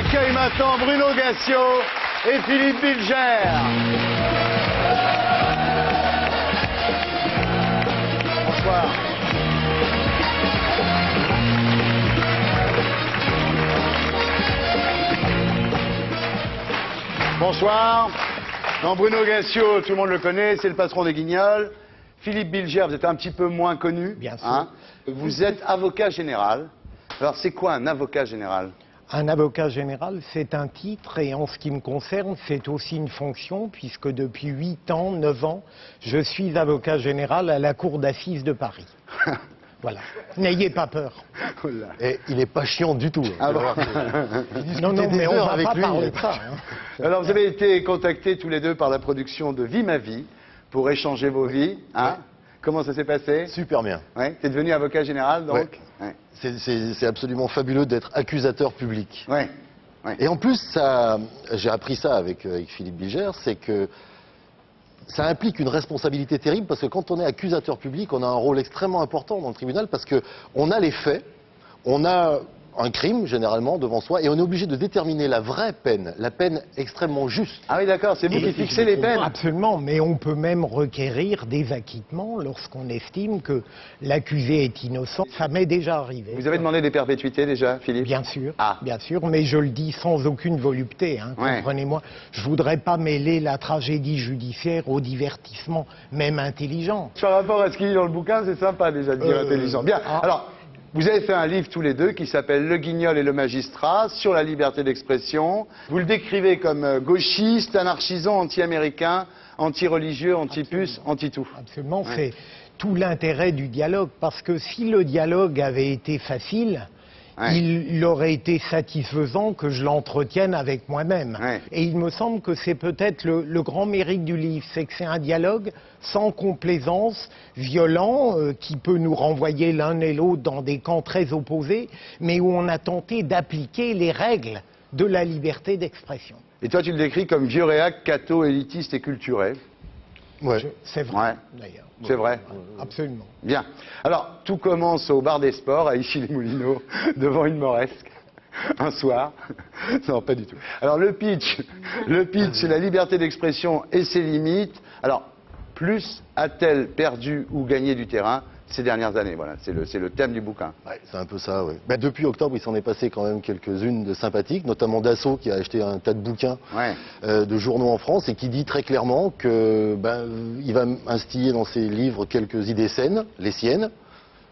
J'accueille maintenant Bruno Gassio et Philippe Bilger. Bonsoir. Bonsoir. Non, Bruno Gassio, tout le monde le connaît, c'est le patron des Guignols. Philippe Bilger, vous êtes un petit peu moins connu. Bien sûr. Hein. Vous êtes avocat général. Alors, c'est quoi un avocat général? Un avocat général, c'est un titre et en ce qui me concerne, c'est aussi une fonction puisque depuis 8 ans, 9 ans, je suis avocat général à la Cour d'assises de Paris. Voilà. N'ayez pas peur. Et il n'est pas chiant du tout. Ah bon. Non, mais on va pas parler de ça. Alors, vous avez été contactés tous les deux par la production de Vie ma vie pour échanger vos vies. Hein. Comment ça s'est passé? Super bien. Ouais. T'es devenu avocat général, donc. Ouais. C'est absolument fabuleux d'être accusateur public. Ouais. Et en plus, j'ai appris ça avec Philippe Bilger, c'est que ça implique une responsabilité terrible parce que quand on est accusateur public, on a un rôle extrêmement important dans le tribunal parce qu'on a les faits, on a un crime généralement devant soi et on est obligé de déterminer la vraie peine, la peine extrêmement juste. Ah oui, d'accord, c'est vous qui fixez les peines. Absolument, mais on peut même requérir des acquittements lorsqu'on estime que l'accusé est innocent. Ça m'est déjà arrivé. Vous avez demandé des perpétuités déjà, Philippe? Bien sûr, Ah. bien sûr, mais je le dis sans aucune volupté, hein, Ouais. comprenez-moi. Je voudrais pas mêler la tragédie judiciaire au divertissement, même intelligent. Par rapport à ce qu'il dit dans le bouquin, c'est sympa déjà de dire intelligent. Bien, alors, vous avez fait un livre tous les deux qui s'appelle Le Guignol et le magistrat sur la liberté d'expression. Vous le décrivez comme gauchiste, anarchisant, anti-américain, anti-religieux, anti-puce, anti-tout. Absolument, c'est tout l'intérêt du dialogue, parce que si le dialogue avait été facile, il aurait été satisfaisant que je l'entretienne avec moi-même. Et il me semble que c'est peut-être le grand mérite du livre, c'est que c'est un dialogue sans complaisance, violent, qui peut nous renvoyer l'un et l'autre dans des camps très opposés, mais où on a tenté d'appliquer les règles de la liberté d'expression. Et toi, tu le décris comme vieux réac, catho, élitiste et culturel. Ouais. C'est vrai, d'ailleurs. C'est vrai. Absolument. Bien. Alors, tout commence au bar des sports, à Issy-les-Moulineaux, devant une moresque, un soir. Non, pas du tout. Alors, le pitch, c'est la liberté d'expression et ses limites. Alors, plus a-t-elle perdu ou gagné du terrain ces dernières années? Voilà, c'est le thème du bouquin. Ouais, c'est un peu ça, oui. Ben, depuis octobre, il s'en est passé quand même quelques-unes de sympathiques, notamment Dassault qui a acheté un tas de bouquins de journaux en France et qui dit très clairement que il va instiller dans ses livres quelques idées saines, les siennes.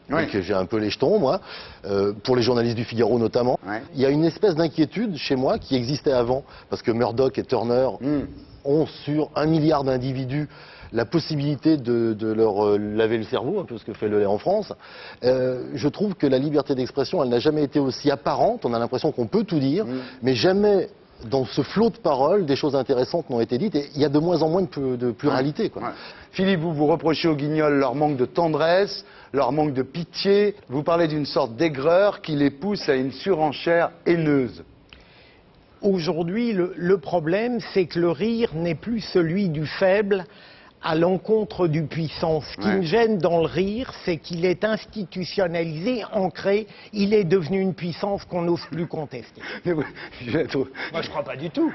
Donc j'ai un peu les jetons, moi, pour les journalistes du Figaro notamment. Il y a une espèce d'inquiétude chez moi qui existait avant, parce que Murdoch et Turner ont sur 1 milliard d'individus la possibilité de leur laver le cerveau, un peu ce que fait le lait en France. Je trouve que la liberté d'expression, elle n'a jamais été aussi apparente. On a l'impression qu'on peut tout dire, mais jamais dans ce flot de paroles, des choses intéressantes n'ont été dites. Et il y a de moins en moins de pluralité, quoi. Philippe, vous reprochez aux Guignols leur manque de tendresse, leur manque de pitié. Vous parlez d'une sorte d'aigreur qui les pousse à une surenchère haineuse. Aujourd'hui, le problème, c'est que le rire n'est plus celui du faible à l'encontre du puissant. Ce qui me gêne dans le rire, c'est qu'il est institutionnalisé, ancré, il est devenu une puissance qu'on n'ose plus contester. Moi, je crois pas du tout.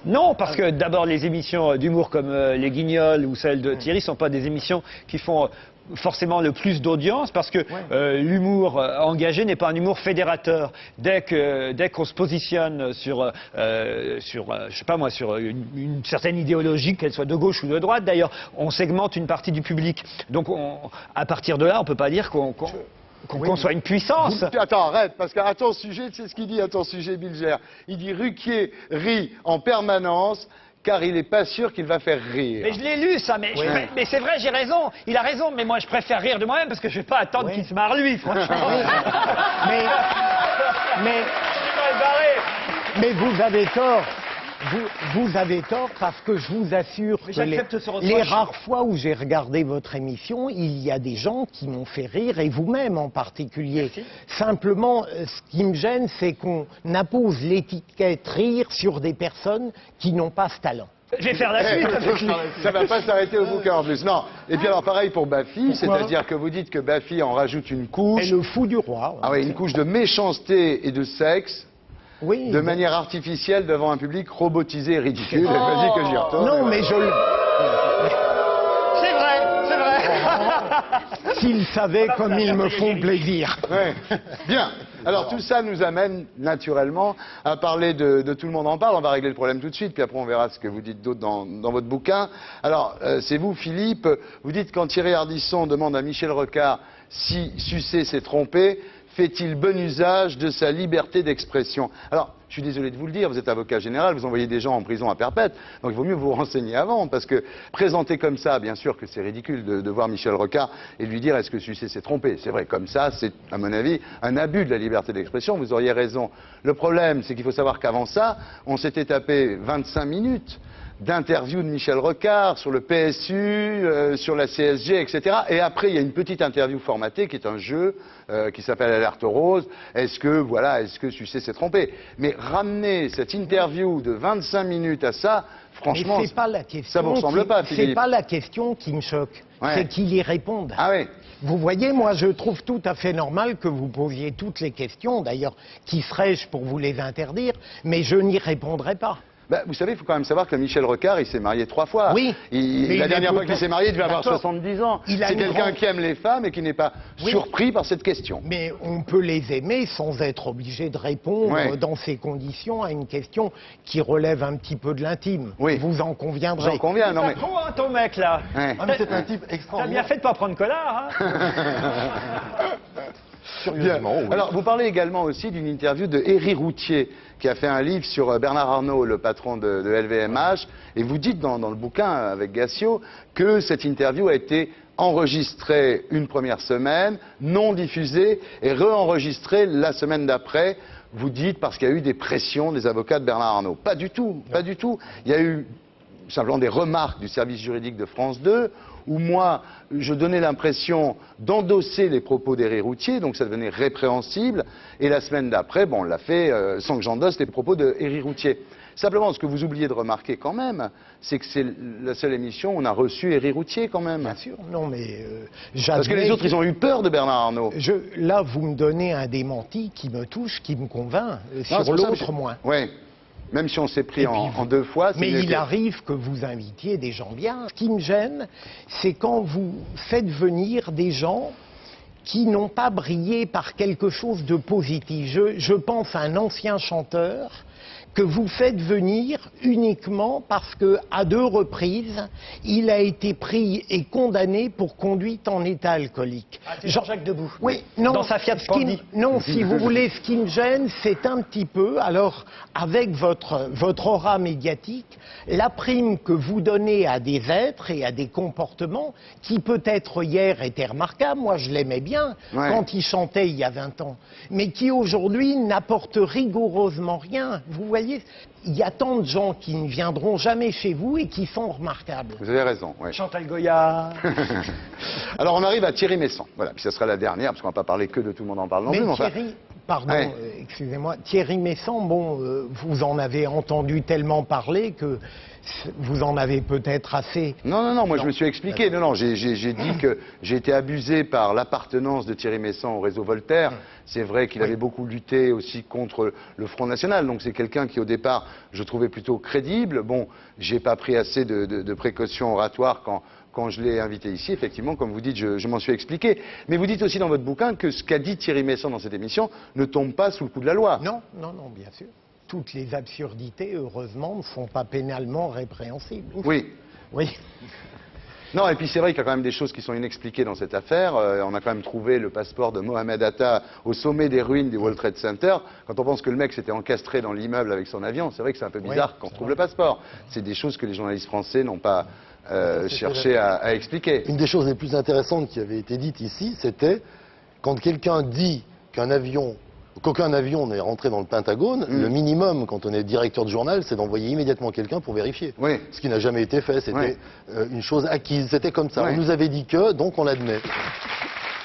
Non, parce que d'abord, les émissions d'humour comme Les Guignols ou celles de Thierry sont pas des émissions qui font forcément le plus d'audience, parce que l'humour engagé n'est pas un humour fédérateur. Dès qu'on se positionne sur je sais pas moi, sur une certaine idéologie, qu'elle soit de gauche ou de droite, d'ailleurs, on segmente une partie du public. Donc, à partir de là, on peut pas dire qu'on soit une puissance. Attends, arrête, parce qu'à ton sujet, tu sais ce qu'il dit à ton sujet, Bilger. Il dit Ruquier rit en permanence, car il n'est pas sûr qu'il va faire rire. Mais je l'ai lu, ça, mais c'est vrai, j'ai raison. Il a raison, mais moi, je préfère rire de moi-même, parce que je vais pas attendre qu'il se marre lui, franchement. Mais vous avez tort. Vous avez tort, parce que je vous assure que les rares fois où j'ai regardé votre émission, il y a des gens qui m'ont fait rire, et vous-même en particulier. Simplement, ce qui me gêne, c'est qu'on appose l'étiquette rire sur des personnes qui n'ont pas ce talent. Je vais faire la suite avec lui. Ça va pas s'arrêter au bouquin en plus. Non. Et puis alors pareil pour Baffy, c'est-à-dire que vous dites que Baffy en rajoute une couche. Et le fou du roi. Ah oui, une couche de méchanceté et de sexe. de manière artificielle devant un public robotisé et ridicule. Vas-y que j'y retourne. Non, mais je... C'est vrai, c'est vrai. S'ils savaient comme ils me font plaisir. Ouais. Bien. Alors tout ça nous amène naturellement à parler de Tout le monde en parle. On va régler le problème tout de suite, puis après on verra ce que vous dites d'autre dans votre bouquin. Alors c'est vous, Philippe, vous dites quand Thierry Ardisson demande à Michel Rocard si Sucé s'est trompé, fait-il bon usage de sa liberté d'expression? Alors, je suis désolé de vous le dire, vous êtes avocat général, vous envoyez des gens en prison à perpète, donc il vaut mieux vous renseigner avant, parce que présenter comme ça, bien sûr que c'est ridicule de voir Michel Rocard et lui dire est-ce que Sucé s'est trompé. C'est vrai, comme ça, c'est, à mon avis, un abus de la liberté d'expression, vous auriez raison. Le problème, c'est qu'il faut savoir qu'avant ça, on s'était tapé 25 minutes d'interviews de Michel Rocard sur le PSU, sur la CSG, etc. Et après, il y a une petite interview formatée qui est un jeu qui s'appelle Alerte Rose. Est-ce que Sucé s'est trompé? Mais ramener cette interview de 25 minutes à ça, franchement, mais c'est pas la question ça vous ressemble pas, Philippe. C'est pas la question qui me choque, c'est qu'il y réponde. Ah oui. Vous voyez, moi, je trouve tout à fait normal que vous posiez toutes les questions. D'ailleurs, qui serais-je pour vous les interdire? Mais je n'y répondrai pas. Vous savez, il faut quand même savoir que Michel Rocard, il s'est marié 3 fois. Oui. La dernière fois qu'il s'est marié, il devait avoir 70 ans. C'est quelqu'un qui aime les femmes et qui n'est pas surpris par cette question. Mais on peut les aimer sans être obligé de répondre dans ces conditions à une question qui relève un petit peu de l'intime. Oui. Vous en conviendrez. J'en conviens. C'est pas trop, hein, ton mec, là. Ouais. Ah, mais c'est un type T'as extraordinaire. bien fait de pas prendre Collard, hein. Curieusement, oui. Alors, vous parlez également aussi d'une interview de Éric Routhier, qui a fait un livre sur Bernard Arnault, le patron de LVMH, et vous dites dans le bouquin avec Gassio que cette interview a été enregistrée une première semaine, non diffusée, et re-enregistrée la semaine d'après. Vous dites parce qu'il y a eu des pressions des avocats de Bernard Arnault. Pas du tout, pas du tout. Il y a eu simplement des remarques du service juridique de France 2, où moi, je donnais l'impression d'endosser les propos d'Éric Routhier, donc ça devenait répréhensible, et la semaine d'après, on l'a fait sans que j'endosse les propos d'Éric Routhier. Simplement, ce que vous oubliez de remarquer quand même, c'est que c'est la seule émission où on a reçu Éric Routhier quand même. Bien sûr, non mais... Parce que les autres, ils ont eu peur de Bernard Arnault. Là, vous me donnez un démenti qui me touche, qui me convainc, sur l'autre moins. Oui. Même si on s'est pris en 2 fois. Mais il arrive que vous invitiez des gens bien. Ce qui me gêne, c'est quand vous faites venir des gens qui n'ont pas brillé par quelque chose de positif. Je pense à un ancien chanteur que vous faites venir uniquement parce que, à 2 reprises, il a été pris et condamné pour conduite en état alcoolique. Ah, c'est Jean-Jacques Debout. Oui, non. Dans sa Fiat Spandy. Non, si vous voulez, ce qui me gêne, c'est un petit peu, alors, avec votre aura médiatique, la prime que vous donnez à des êtres et à des comportements qui, peut-être hier, étaient remarquables. Moi, je l'aimais bien quand il chantait il y a 20 ans. Mais qui, aujourd'hui, n'apportent rigoureusement rien. Vous voyez, il y a tant de gens qui ne viendront jamais chez vous et qui sont remarquables. Vous avez raison, oui. Chantal Goya. Alors on arrive à Thierry Messant. Voilà, puis ça sera la dernière, parce qu'on va pas parler que de Tout le monde en parle non plus. Mais Thierry, pardon, excusez-moi, Thierry Messant, vous en avez entendu tellement parler que vous en avez peut-être assez. Non, moi je me suis expliqué. Non, j'ai dit que j'ai été abusé par l'appartenance de Thierry Messant au réseau Voltaire. C'est vrai qu'il avait beaucoup lutté aussi contre le Front National. Donc c'est quelqu'un qui au départ je trouvais plutôt crédible. Bon, j'ai pas pris assez de précautions oratoires quand je l'ai invité ici. Effectivement, comme vous dites, je m'en suis expliqué. Mais vous dites aussi dans votre bouquin que ce qu'a dit Thierry Messant dans cette émission ne tombe pas sous le coup de la loi. Non, bien sûr. Toutes les absurdités, heureusement, ne sont pas pénalement répréhensibles. Oui. Non, et puis c'est vrai qu'il y a quand même des choses qui sont inexpliquées dans cette affaire. On a quand même trouvé le passeport de Mohamed Atta au sommet des ruines du World Trade Center. Quand on pense que le mec s'était encastré dans l'immeuble avec son avion, c'est vrai que c'est un peu bizarre qu'on trouve le passeport. C'est des choses que les journalistes français n'ont pas cherché à expliquer. Une des choses les plus intéressantes qui avait été dite ici, c'était quand quelqu'un dit qu'aucun avion n'est rentré dans le Pentagone, le minimum, quand on est directeur de journal, c'est d'envoyer immédiatement quelqu'un pour vérifier. Oui. Ce qui n'a jamais été fait, c'était une chose acquise, c'était comme ça. On nous avait dit que, donc on l'admet.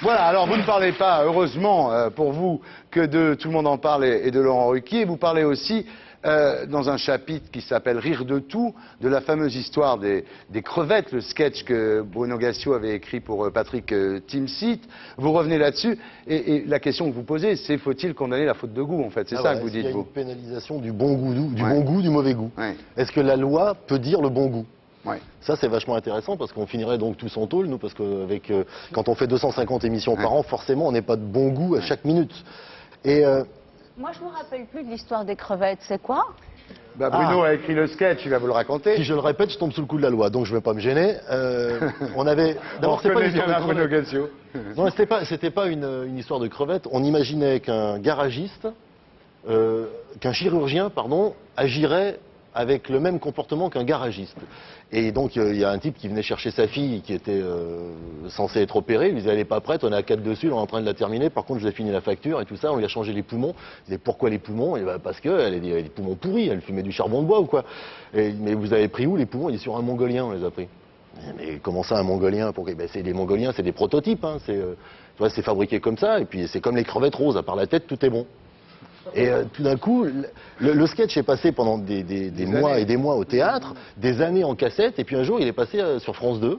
Voilà, alors vous ne parlez pas, heureusement pour vous, que de Tout le monde en parle et de Laurent Ruquier. Vous parlez aussi, dans un chapitre qui s'appelle Rire de tout, de la fameuse histoire des crevettes, le sketch que Bruno Gassio avait écrit pour Patrick Timsit. Vous revenez là-dessus, et la question que vous posez, c'est faut-il condamner la faute de goût, en fait. C'est ça que vous dites, vous. Il y a une pénalisation du bon goût, bon goût, du mauvais goût. Ouais. Est-ce que la loi peut dire le bon goût? Ouais. Ça, c'est vachement intéressant parce qu'on finirait donc tous en tôle, nous, parce que quand on fait 250 émissions par an, forcément, on n'est pas de bon goût à chaque minute. Et moi, je ne me rappelle plus de l'histoire des crevettes. C'est quoi? Bruno a écrit le sketch, il va vous le raconter. Si je le répète, je tombe sous le coup de la loi, donc je ne vais pas me gêner. On avait. D'abord, c'est pas une histoire de Bruno Gassio. Non, c'était pas une histoire de crevettes. On imaginait qu'un garagiste, qu'un chirurgien, pardon, agirait avec le même comportement qu'un garagiste. Et donc, il y a un type qui venait chercher sa fille qui était censée être opérée. Il lui disait, elle n'est pas prête, on est à 4 dessus, on est en train de la terminer. Par contre, je vous ai fini la facture et tout ça. On lui a changé les poumons. Il disait, pourquoi les poumons? Et parce qu'elle a des poumons pourris, elle fumait du charbon de bois ou quoi. Mais vous avez pris où les poumons? Il est sur un Mongolien, on les a pris. Mais comment ça, un Mongolien? C'est des Mongoliens, c'est des prototypes. Hein. C'est fabriqué comme ça. Et puis, c'est comme les crevettes roses. À part la tête, tout est bon. Et tout d'un coup, le sketch est passé pendant des mois et des mois au théâtre, des années en cassette, et puis un jour, il est passé sur France 2.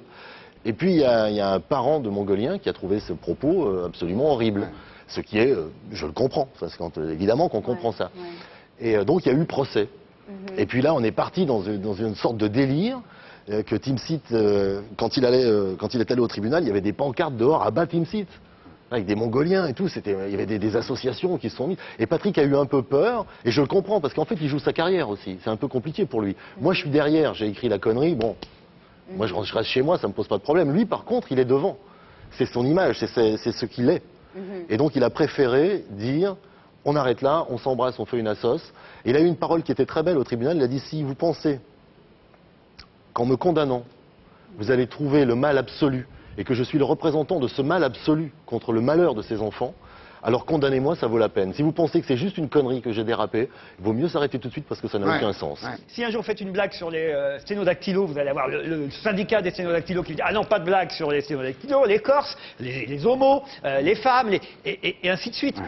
Et puis, il y a un parent de Mongolien qui a trouvé ce propos absolument horrible. Ce qui est, je le comprends, parce évidemment qu'on comprend ça. Et donc, il y a eu procès. Et puis là, on est parti dans une sorte de délire que Timsit, quand il est allé au tribunal, il y avait des pancartes dehors à bas Timsit. Avec des Mongoliens et tout, il y avait des associations qui se sont mises. Et Patrick a eu un peu peur, et je le comprends, parce qu'en fait, il joue sa carrière aussi. C'est un peu compliqué pour lui. Moi, je suis derrière, j'ai écrit la connerie, bon, moi, je reste chez moi, ça me pose pas de problème. Lui, par contre, il est devant. C'est son image, c'est ce qu'il est. Et donc, il a préféré dire, on arrête là, on s'embrasse, on fait une assoce. Et il a eu une parole qui était très belle au tribunal, il a dit, si vous pensez qu'en me condamnant, vous allez trouver le mal absolu, et que je suis le représentant de ce mal absolu contre le malheur de ces enfants, alors condamnez-moi, ça vaut la peine. Si vous pensez que c'est juste une connerie que j'ai dérapé, il vaut mieux s'arrêter tout de suite parce que ça n'a aucun sens. Si un jour vous faites une blague sur les sténodactylos, vous allez avoir le syndicat des sténodactylos qui dit « Ah non, pas de blague sur les sténodactylos, les Corses, les homos, les femmes, et ainsi de suite ».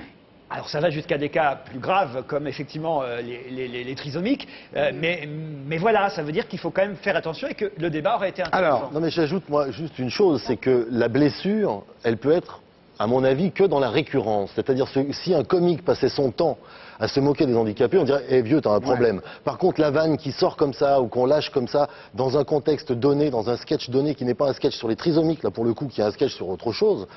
Alors ça va jusqu'à des cas plus graves comme effectivement les trisomiques, mais voilà, ça veut dire qu'il faut quand même faire attention et que le débat aurait été intéressant. Alors, non mais j'ajoute moi juste une chose, c'est que la blessure, elle peut être, à mon avis, que dans la récurrence. C'est-à-dire si un comique passait son temps à se moquer des handicapés, on dirait, eh vieux, t'as un problème. Par contre, la vanne qui sort comme ça ou qu'on lâche comme ça dans un contexte donné, dans un sketch donné qui n'est pas un sketch sur les trisomiques, là pour le coup, qui est un sketch sur autre chose.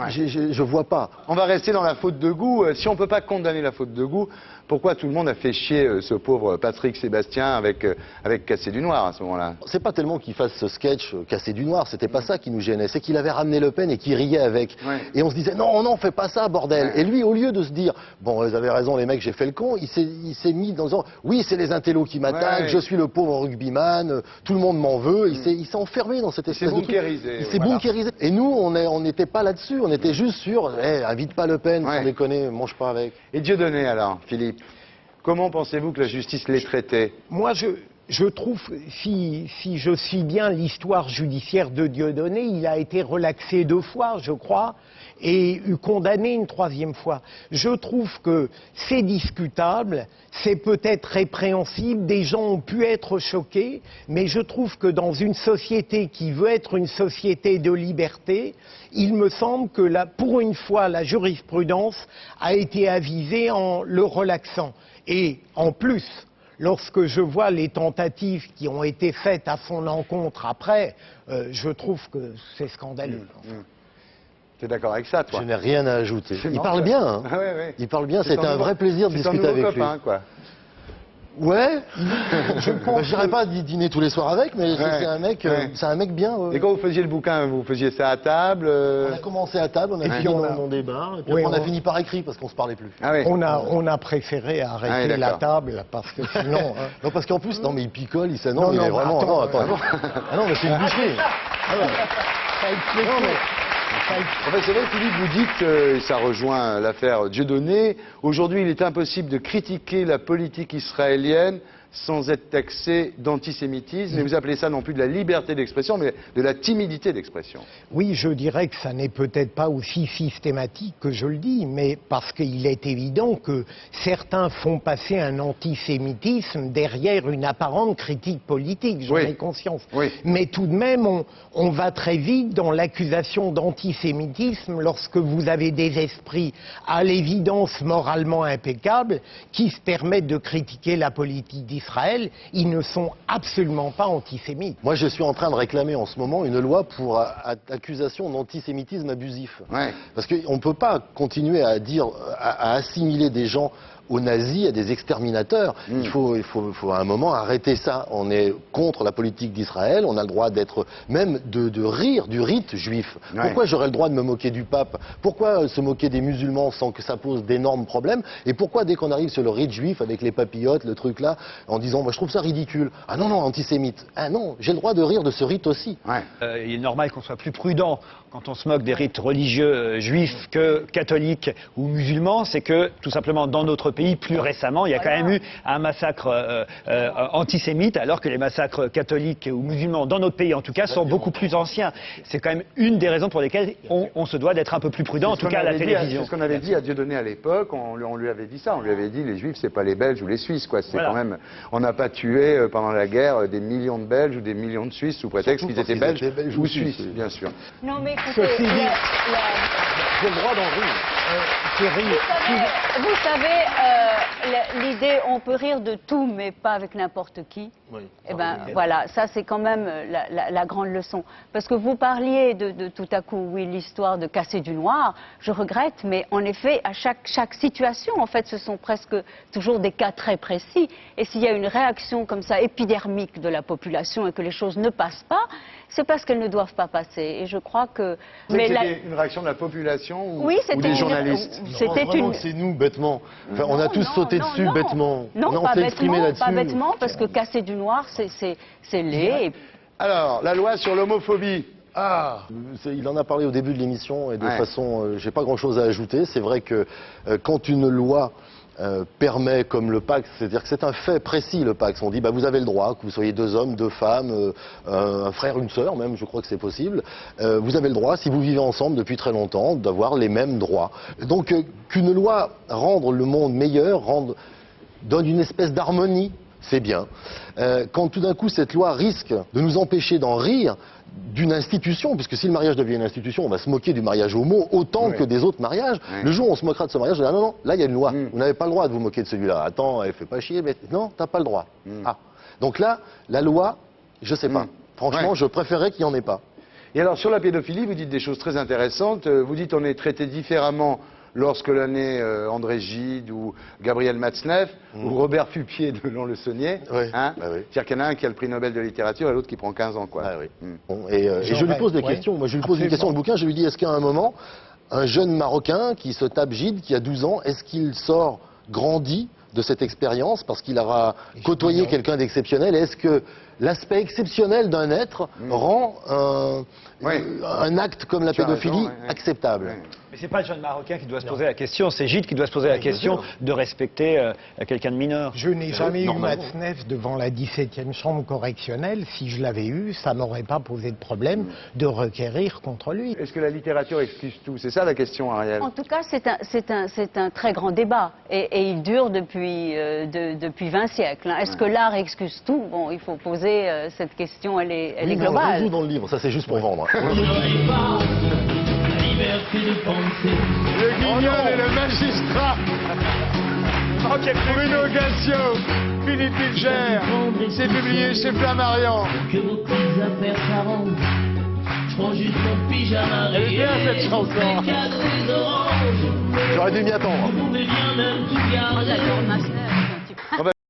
Je vois pas. On va rester dans la faute de goût. Si on ne peut pas condamner la faute de goût, pourquoi tout le monde a fait chier ce pauvre Patrick Sébastien avec Cassé du Noir à ce moment-là? C'est pas tellement qu'il fasse ce sketch Cassé du Noir, c'était pas ça qui nous gênait, c'est qu'il avait ramené Le Pen et qu'il riait avec. Et on se disait non, fais pas ça, bordel. Et lui, au lieu de se dire bon, vous avez raison les mecs, j'ai fait le con, il s'est mis dans oui, c'est les intellos qui m'attaquent, je suis le pauvre rugbyman, tout le monde m'en veut. Il s'est enfermé dans cette espèce de truc. Il s'est bunkérisé. Et nous, on n'était pas là-dessus. On était juste sur, invite pas Le Pen, sans déconner, mange pas avec. Et Dieudonné alors, Philippe, comment pensez-vous que la justice l'ait traité? Moi, je trouve, si je suis bien l'histoire judiciaire de Dieudonné, il a été relaxé 2 fois, je crois, et condamné une 3e fois. Je trouve que c'est discutable, c'est peut-être répréhensible, des gens ont pu être choqués, mais je trouve que dans une société qui veut être une société de liberté, il me semble que pour une fois, la jurisprudence a été avisée en le relaxant. Et en plus, lorsque je vois les tentatives qui ont été faites à son encontre après, je trouve que c'est scandaleux. Tu es d'accord avec ça, toi? Je n'ai rien à ajouter. Il parle bien. Hein. Il parle bien, c'était un vrai plaisir de discuter avec lui. Quoi. Ouais, je n'irai pas dîner tous les soirs avec, mais c'est un mec bien. Et quand vous faisiez le bouquin, vous faisiez ça à table On a commencé à table, on a fini dans des bars, et puis on a fini par écrit parce qu'on se parlait plus. On a préféré arrêter la table parce que sinon. Non, parce qu'en plus, non mais il picole, il s'annonce, il est vraiment. Non, attends. Ah non, mais c'est une boucherie. En fait, c'est vrai, Philippe, vous dites, et ça rejoint l'affaire Dieudonné, aujourd'hui il est impossible de critiquer la politique israélienne sans être taxé d'antisémitisme. Et vous appelez ça non plus de la liberté d'expression, mais de la timidité d'expression. Oui, je dirais que ça n'est peut-être pas aussi systématique que je le dis, mais parce qu'il est évident que certains font passer un antisémitisme derrière une apparente critique politique, j'en ai conscience. Oui. Mais tout de même, on va très vite dans l'accusation d'antisémitisme lorsque vous avez des esprits à l'évidence moralement impeccables qui se permettent de critiquer la politique d'Israël. Ils ne sont absolument pas antisémites. Moi, je suis en train de réclamer en ce moment une loi pour accusation d'antisémitisme abusif. Ouais. Parce qu'on ne peut pas continuer à dire, à assimiler des gens aux nazis, à des exterminateurs. Il faut à un moment arrêter ça. On est contre la politique d'Israël, on a le droit d'être, même de rire du rite juif. Ouais. Pourquoi j'aurais le droit de me moquer du pape? Pourquoi se moquer des musulmans sans que ça pose d'énormes problèmes? Et pourquoi dès qu'on arrive sur le rite juif avec les papillotes, le truc là, en disant moi je trouve ça ridicule. Ah non, non, antisémite. Ah non, j'ai le droit de rire de ce rite aussi. Ouais. Il est normal qu'on soit plus prudent quand on se moque des rites religieux juifs que catholiques ou musulmans. C'est que tout simplement dans notre pays, plus récemment, il y a quand même eu un massacre antisémite, alors que les massacres catholiques ou musulmans dans notre pays, en tout cas, sont beaucoup plus anciens. C'est quand même une des raisons pour lesquelles on se doit d'être un peu plus prudent, en tout cas à la télévision. C'est ce qu'on avait dit à Dieudonné à l'époque. On lui avait dit ça. On lui avait dit les Juifs, c'est pas les Belges ou les Suisses, quoi. C'est quand même. On n'a pas tué pendant la guerre des millions de Belges ou des millions de Suisses sous prétexte qu'ils étaient Belges ou Suisses, bien sûr. Non, mais écoutez, J'ai le droit d'en rire. vous savez, l'idée, on peut rire de tout, mais pas avec n'importe qui. Oui. Eh ben, voilà, ça c'est quand même la grande leçon. Parce que vous parliez de tout à coup, oui, l'histoire de casser du noir. Je regrette, mais en effet, à chaque situation, en fait, ce sont presque toujours des cas très précis. Et s'il y a une réaction comme ça épidermique de la population et que les choses ne passent pas, c'est parce qu'elles ne doivent pas passer. Et je crois que... C'était une réaction de la population ou, oui, ou des journalistes? C'était une... C'est nous, bêtement. Enfin, on a tous sauté dessus, bêtement. Non, on s'est exprimé là-dessus. pas bêtement, parce que casser du noir, c'est laid. Alors, la loi sur l'homophobie. Il en a parlé au début de l'émission et de façon, j'ai pas grand-chose à ajouter. C'est vrai que quand une loi permet, comme le Pacs, c'est-à-dire que c'est un fait précis, le Pacs. On dit, bah, vous avez le droit, que vous soyez 2 hommes, 2 femmes, un frère, une sœur même, je crois que c'est possible. Vous avez le droit, si vous vivez ensemble depuis très longtemps, d'avoir les mêmes droits. Donc, qu'une loi rende le monde meilleur, donne une espèce d'harmonie, c'est bien. Quand tout d'un coup, cette loi risque de nous empêcher d'en rire, d'une institution, puisque si le mariage devient une institution, on va se moquer du mariage homo autant que des autres mariages. Le jour où on se moquera de ce mariage, on va dire non, non, là il y a une loi. Vous n'avez pas le droit de vous moquer de celui-là. Attends, elle fait pas chier, mais non, t'as pas le droit. Donc là, la loi, je sais pas. Franchement, je préférerais qu'il n'y en ait pas. Et alors, sur la pédophilie, vous dites des choses très intéressantes. Vous dites on est traité différemment lorsque l'on est André Gide ou Gabriel Matzneff ou Robert Pupier de Lons-le-Saunier. Hein C'est-à-dire qu'il y en a un qui a le prix Nobel de littérature et l'autre qui prend 15 ans. Quoi. Et je lui pose des questions. Moi, je lui pose une question dans le bouquin. Je lui dis, est-ce qu'à un moment, un jeune Marocain qui se tape Gide, qui a 12 ans, est-ce qu'il sort grandi de cette expérience parce qu'il aura côtoyé quelqu'un d'exceptionnel? Est-ce que l'aspect exceptionnel d'un être rend un acte comme la pédophilie acceptable? Mais c'est pas le jeune Marocain qui doit se poser la question, c'est Gide qui doit se poser la question de respecter quelqu'un de mineur. Je n'ai jamais eu Matzneff devant la 17e chambre correctionnelle. Si je l'avais eu, ça m'aurait pas posé de problème de requérir contre lui. Est-ce que la littérature excuse tout? C'est ça la question, Ariel. En tout cas, c'est un très grand débat. Et il dure depuis 20 siècles. Est-ce que l'art excuse tout? Bon, il faut poser cette question, elle est globale. On le joue dans le livre, ça c'est juste pour vendre. Le Guignol et le magistrat. Bruno Gassio, Philippe Bilger. C'est publié chez Flammarion. Que vos petites affaires s'arrangent. Je prends juste mon pyjama. Elle est bien cette chanson. J'aurais dû m'y attendre. Vous pouvez bien même tout garder.